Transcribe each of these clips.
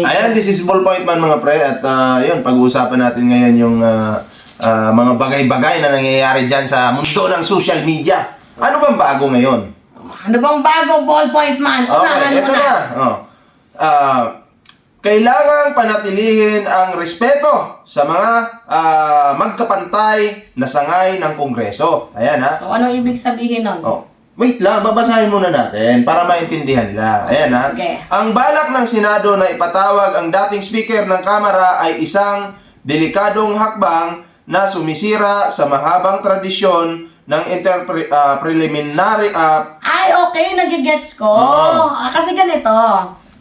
Ayan, this is Ballpoint Man mga pre at yun, pag-uusapan natin ngayon yung mga bagay-bagay na nangyayari dyan sa mundo ng social media. Ano bang bago ngayon? Ano bang bago, Ballpoint Man? Unahan mo na. Kailangan panatilihin ang respeto sa mga magkapantay na sangay ng Kongreso. Ayan ha. So, anong ibig sabihin nun? Wait lang, babasahin muna natin para maintindihan nila. Ayan ha. Sige. Ang balak ng Senado na ipatawag ang dating Speaker ng Kamara ay isang delikadong hakbang na sumisira sa mahabang tradisyon ng preliminary Ay, okay, nagigets ko. Kasi ganito,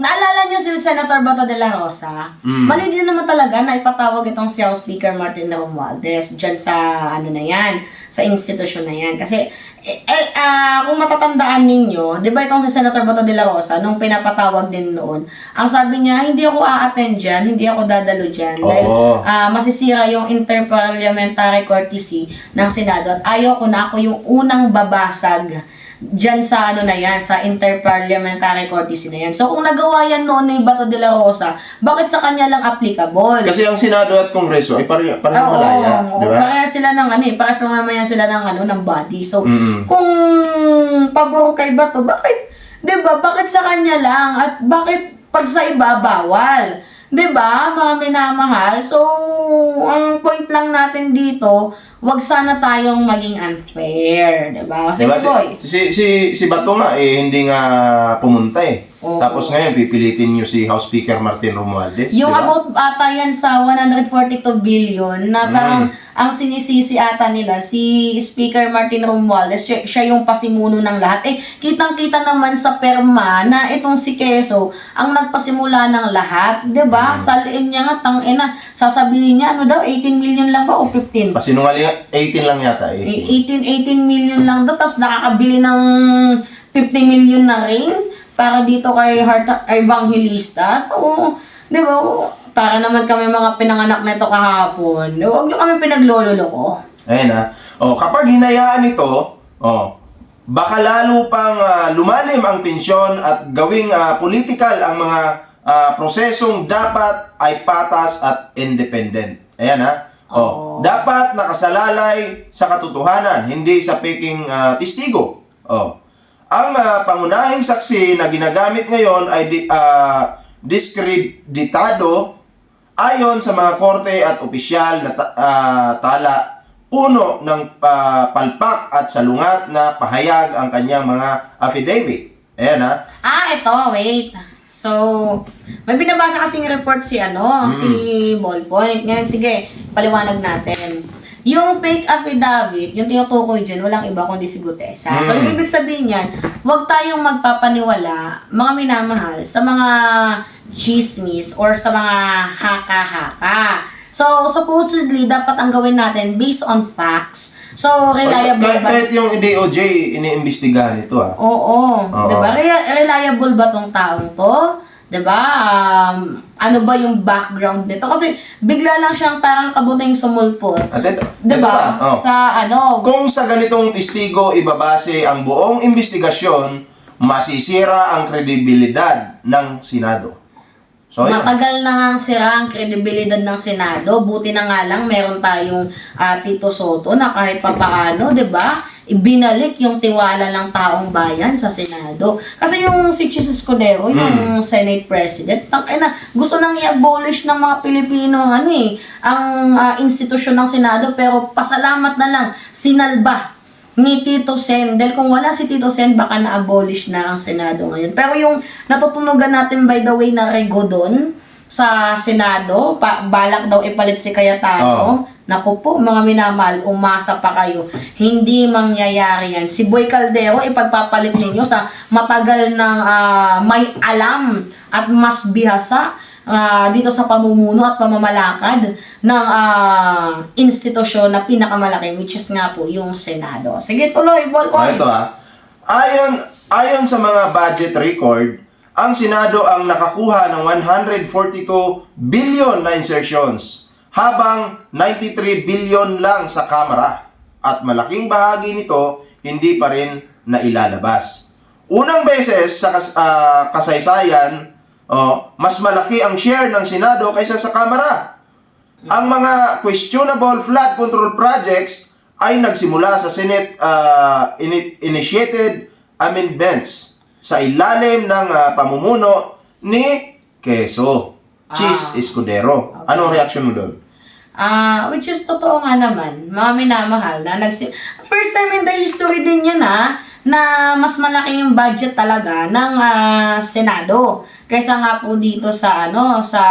naalala niyo si Senator Bato de la Rosa? Mali din naman talaga na ipatawag itong si House Speaker Martin Romualdez dyan sa ano na yan, sa institusyon na yan. Kasi, kung matatandaan ninyo, di ba itong si Senator Bato de la Rosa, nung pinapatawag din noon, ang sabi niya, hindi ako a-attend dyan, hindi ako dadalo dyan. Dahil masisira yung interparliamentary courtesy ng Senado at ayaw ko na ako yung unang babasag dyan sa ano na yan, sa interparliamentary courtesy na yan. So, kung nagawa yan noon ni Bato de la Rosa, bakit sa kanya lang applicable? Kasi ang Senado at Kongreso ay parang malaya, di ba? Parehas sila ng ano parehas lang naman yan sila ng ano, ng body. So, kung pabor kay Bato, bakit, di ba, bakit sa kanya lang? At bakit pag sa iba, bawal? Di ba, mga minamahal? So, ang point lang natin dito, wag sana tayong maging unfair, 'di ba? Kasi diba, boy, si Bato nga hindi nga pumunta eh. Oo. Tapos ngayon pipilitin niyo si House Speaker Martin Romualdez, yung diba? about ata yan sa 142 billion na parang ang sinisisi ata nila si Speaker Martin Romualdez, siya yung pasimuno ng lahat. Eh, kitang-kita naman sa perma na itong si Quezon ang nagpasimula ng lahat, 'di ba? Salin niya nga tangina, sasabihin niya ano daw 18 million lang ba o 15? Pasinungaling 18 lang yata eh. 18 million lang daw, tapos nakakabili ng 50 million na ring para dito kay Heart Evangelista. So, di ba, para naman kami mga pinanganak nito kahapon. Huwag niyo kami pinaglololoko. Ayun ha. Kapag hinayaan ito, baka lalo pang lumalim ang tensyon at gawing political ang mga prosesong dapat ay patas at independent. Ayan ha. Dapat nakasalalay sa katotohanan, hindi sa peking testigo. Ang pangunahing saksi na ginagamit ngayon ay diskreditado ayon sa mga korte at opisyal na tala puno ng palpak at salungat na pahayag ang kanyang mga affidavit. Ayan ha. Ito, wait. So, may binabasa kasing report si si Ballpoint. Ngayon, sige, paliwanag natin. Yung fake affidavit, yung tinutukoy dyan, walang iba kundi si Gutesa. So, yung ibig sabihin yan, huwag tayong magpapaniwala, mga minamahal, sa mga chismis or sa mga haka-haka. So, supposedly, dapat ang gawin natin based on facts. So, reliable ba? Kahit yung DOJ, iniimbestigahan ito Oo. Diba? Reliable ba tong taong to? Diba? Ano ba yung background nito? Kasi bigla lang siyang parang kabuteng sumulpot. At ito, diba? Sa kung sa ganitong testigo ibabase ang buong investigasyon, masisira ang kredibilidad ng Senado. So, matagal na nga sira ang kredibilidad ng Senado. Buti na nga lang meron tayong Tito Soto na kahit papaano, 'di ba? Ibinalik yung tiwala ng taong bayan sa Senado. Kasi yung si Chis Escudero, yung Senate President, gusto nang i-abolish ng mga Pilipino ang institusyon ng Senado, pero pasalamat na lang sinalba ni Tito Sen. Dahil kung wala si Tito Sen, baka na-abolish na ang Senado ngayon. Pero yung natutunugan natin, by the way, na rego doon sa Senado, balak daw ipalit si Cayetano. Naku po, mga minamahal, umasa pa kayo. Hindi mangyayari yan. Si Boy Caldero, ipagpapalit ninyo sa matagal ng may alam at mas bihasa dito sa pamumuno at pamamalakad ng institusyon na pinakamalaki, which is nga po yung Senado. Sige, tuloy, Ballpoint. Ito ayon sa mga budget record, ang Senado ang nakakuha ng 142 billion na insertions, habang 93 billion lang sa Kamara. At malaking bahagi nito hindi pa rin nailalabas. Unang beses sa kasaysayan mas malaki ang share ng Senado kaysa sa Kamara. Ang mga questionable flood control projects ay nagsimula sa Senate initiated amendments sa ilalim ng pamumuno ni Quezon Cheese Escudero. Okay. Anong reaction mo doon? Which is totoo nga naman, mga minamahal na first time in the history din yan na mas malaki yung budget talaga ng Senado kaysa nga po dito sa sa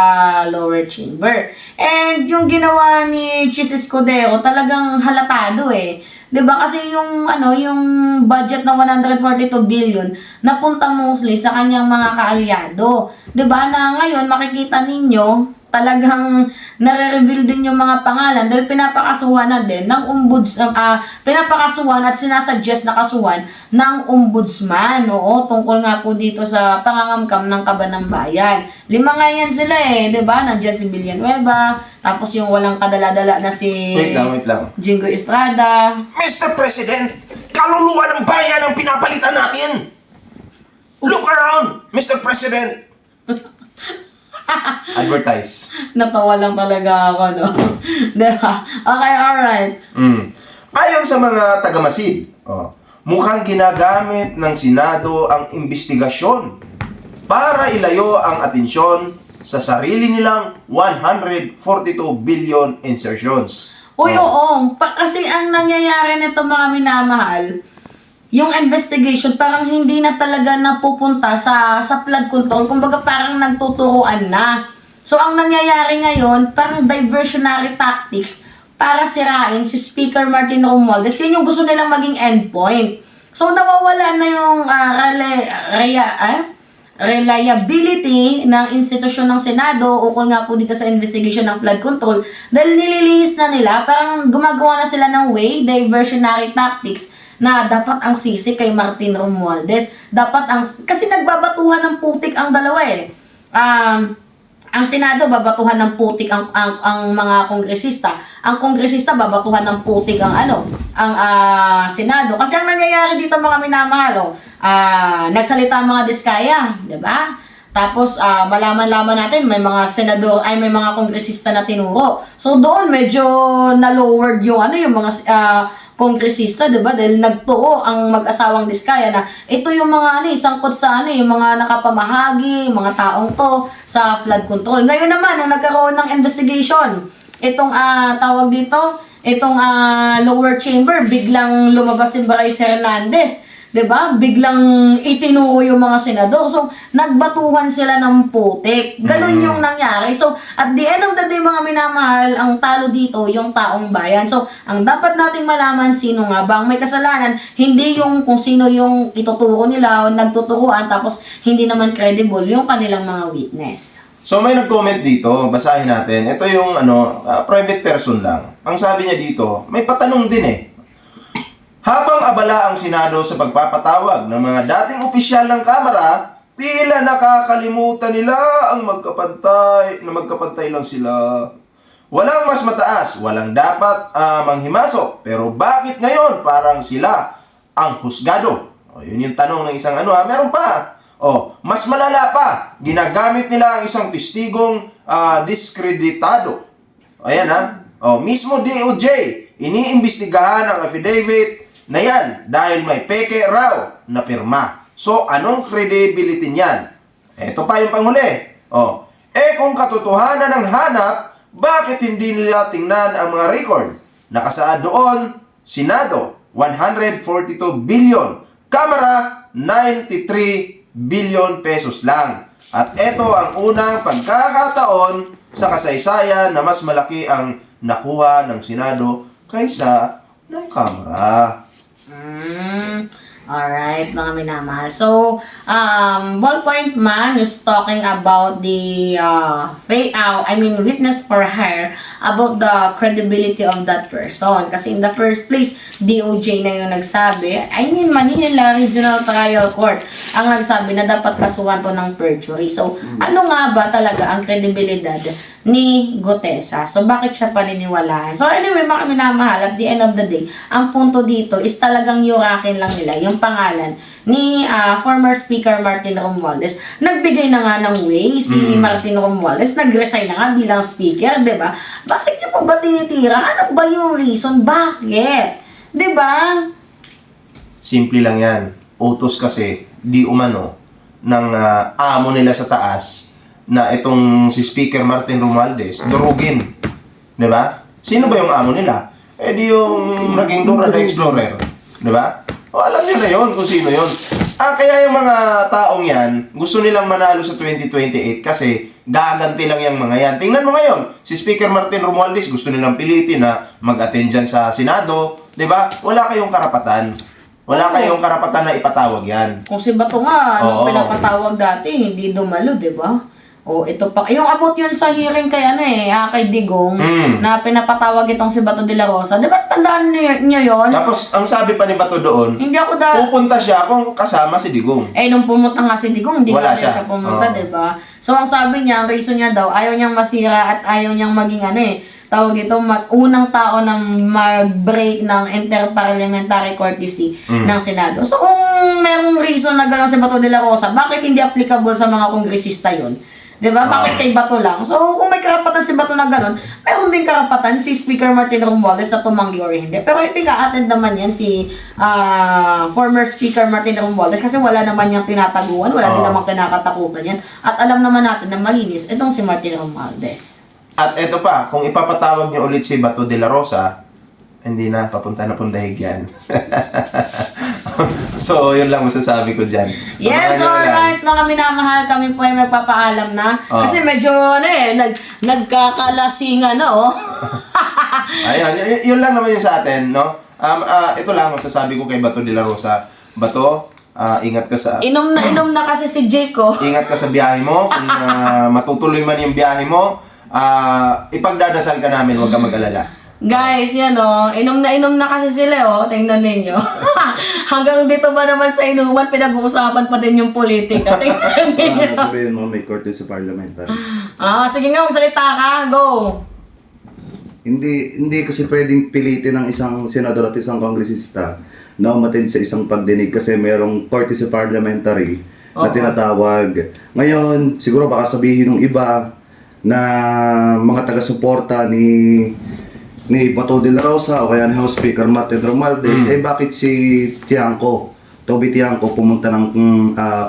lower chamber. And yung ginawa ni Chis Escudero talagang halatado eh. 'Di ba kasi yung yung budget na 142 billion napunta mostly sa kanyang mga kaalyado. 'Di ba na ngayon makikita ninyo talagang nare-reveal din yung mga pangalan dahil pinapakasuhan na din ng pinapakasuhan at sinasuggest na kasuhan ng ombudsman. Oo, tungkol nga po dito sa pangangamkam ng kaban ng bayan. 5 nga yan sila eh, 'di ba? Nandiyan si Villanueva, tapos yung walang kadala-dala na si Wait lang. Jingo Estrada. Mr. President, kaluluwa ng bayan ang pinapalitan natin. Look around, Mr. President. Advertise. Natawa lang talaga ako, no? Diba? Okay, alright. Ayon sa mga taga-Masid, mukhang ginagamit ng Senado ang investigasyon para ilayo ang atensyon sa sarili nilang 142 billion insertions. Uy, oo. Kasi ang nangyayari nito mga minamahal, yung investigation parang hindi na talaga napupunta sa flood control. Kumbaga parang nagtuturuan na. So ang nangyayari ngayon, parang diversionary tactics para sirain si Speaker Martin Romualdez. Kaya yung gusto nilang maging endpoint. So nawawala na yung reliability ng institusyon ng Senado ukol nga po dito sa investigation ng flood control dahil nililihis na nila, parang gumagawa na sila ng way, diversionary tactics na dapat ang sisi kay Martin Romualdez. Kasi nagbabatuhan ng putik ang dalawa eh. Ang Senado babatuhan ng putik ang mga kongresista. Ang kongresista babatuhan ng putik ang Senado. Kasi ang nangyayari dito mga minamahal, nagsalita ang mga diskaya, 'di ba? Tapos malaman-laman natin may mga senador may mga kongresista na tinuro. So doon medyo na-lowered yung yung mga kongresista, 'di ba? Dahil nagtuo ang mag-asawang diskaya na ito yung mga sangkot sa yung mga nakapamahagi, mga taong to sa flood control. Ngayon naman nung nagkaroon ng investigation, itong tawag dito, itong lower chamber, biglang lumabas si Bryce Hernandez. 'Di ba? Biglang itinuro yung mga senador. So, nagbatuhan sila ng putik. Ganun yung nangyari. So, at the end of the day, mga minamahal, ang talo dito, yung taong bayan. So, ang dapat nating malaman, sino nga ba ang may kasalanan, hindi yung kung sino yung ituturo nila o nagtuturuan, tapos hindi naman credible yung kanilang mga witness. So may nag-comment dito, basahin natin. Ito yung private person lang. Ang sabi niya dito, may patanong din eh. Habang abala ang Senado sa pagpapatawag ng mga dating opisyal ng Kamara, tila nakakalimutan nila ang magkapantay lang sila. Walang mas mataas, walang dapat manghimasok. Pero bakit ngayon parang sila ang husgado? Yun yung tanong ng isang meron pa. Mas malala pa, ginagamit nila ang isang testigong diskreditado. Ayan mismo DOJ, iniimbestigahan ang affidavit na yan dahil may peke raw na pirma. So, anong credibility niyan? Ito pa yung panghuli. Kung katotohanan ng hanap, bakit hindi nila tingnan ang mga record? Nakasaad doon, Senado, 142 billion. Kamara, 93 billion pesos lang. At ito ang unang pagkakataon sa kasaysayan na mas malaki ang nakuha ng Senado kaysa ng Kamara. Alright, mga minamahal. So, Ballpoint Man is talking about the witness for hire about the credibility of that person. Kasi in the first place, DOJ na yung nagsabi. Manila Regional Trial Court ang nagsabi na dapat kasuhan to ng perjury. So, ano nga ba talaga ang kredibilidad ni Gutesa. So, bakit siya paniniwalaan? So, anyway, mga minamahal, at the end of the day, ang punto dito is talagang yurakin lang nila yung pangalan ni former Speaker Martin Romualdez. Nagbigay na nga ng way si Martin Romualdez, nag-resign na nga bilang speaker, di ba? Bakit niyo pa ba tinitira? Ano ba yung reason? Bakit? Di ba? Simple lang yan. Utos kasi, di umano, ng amo nila sa taas, na itong si Speaker Martin Romualdez, durugin. Di ba? Sino ba yung amo nila? Eh di yung naging Dora the Explorer. Di ba? O alam niyo na yon kung sino yon. Kaya yung mga taong yan, gusto nilang manalo sa 2028 kasi gaganti lang yung mga yan. Tingnan mo ngayon, si Speaker Martin Romualdez gusto nilang pilitin na mag-attend dyan sa Senado. Di ba? Wala kayong karapatan. Wala kayong karapatan na ipatawag yan. Kung si Bato nga, Oo. pinapatawag dati, hindi dumalo, di ba? O, ito pa. Yung abot yun sa hearing kay kay Digong, na pinapatawag itong si Bato de la Rosa. Di ba, tandaan niyo yun? Tapos, ang sabi pa ni Bato doon, Hindi ako pupunta siya kung kasama si Digong. nung pumunta nga si Digong, hindi Wala nga siya. siya pumunta, Oo. di ba? So, ang sabi niya, ang reason niya daw, ayaw niyang masira at ayaw niyang maging tawag dito, unang tao na mag-break ng interparliamentary courtesy ng Senado. So, kung merong reason na gano'n si Bato de la Rosa, bakit hindi applicable sa mga kongresista yun? Diba? Bakit kay Bato lang? So, kung may karapatan si Bato na gano'n, mayroon din karapatan si Speaker Martin Romualdez na tumanggi or hindi. Pero I think attend naman yan si former Speaker Martin Romualdez kasi wala naman niyang tinataguan, wala din naman kinakatakutan yan. At alam naman natin na malinis itong si Martin Romualdez. At eto pa, kung ipapatawag niyo ulit si Bato de la Rosa, hindi na, papunta na pong dahig yan. So, yun lang masasabi ko dyan. Yes, alright, mga minamahal, kami po ay magpapaalam na. Kasi medyo, nagkakalasingan na, Ayun, yun lang naman yung sa atin, no? Ito lang masasabi ko kay Bato de la Rosa. Bato, ingat ka sa... Inom na kasi si Jake, Ingat ka sa biyahe mo. Kung matutuloy man yung biyahe mo, ipagdadasal ka namin, huwag ka mag-alala. Guys, yan inom na kasi sila tingnan ninyo. Hanggang dito ba naman sa inuman, pinag-uusapan pa din yung politika. Tingnan ninyo. Sabihin mo, may korte sa parliamentary. Sige nga, magsalita ka, go! Hindi kasi pwedeng pilitin ng isang senador at isang kongresista na umattend sa isang pagdinig kasi mayroong korte sa parliamentary na tinatawag. Ngayon, siguro baka sabihin ng iba na mga taga-suporta ni Bato de la Rosa o kaya ni House Speaker Martin Romualdez, bakit si Toby Tiangco pumunta ng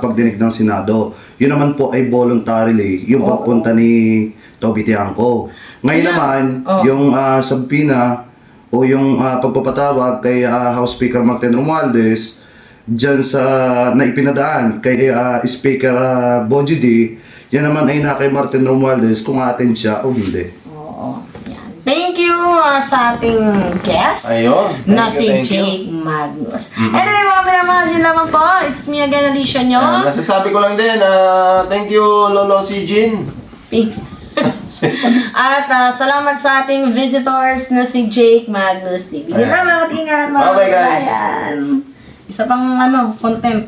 pagdinig ng Senado? Yun naman po ay voluntarily, yung pagpunta ni Toby Tiangco. Ngayon naman, yung subpoena o yung pagpapatawag kay House Speaker Martin Romualdez dyan sa na ipinadaan kay Speaker Bogie D, yan naman ay na kay Martin Romualdez kung attend siya o hindi. Thank you sa ating guest Ayun. na Thank si you, thank you. Jake Magnus. Anyway, mga minamahal, yun lamang po. It's me again, Alicia nyo. Nasasabi ko lang din, thank you, Lolo si Jean. At salamat sa ating visitors na si Jake Magnus TV. Di ba, mga ingat, mga Bye-bye, guys. kabayan. Isa pang content.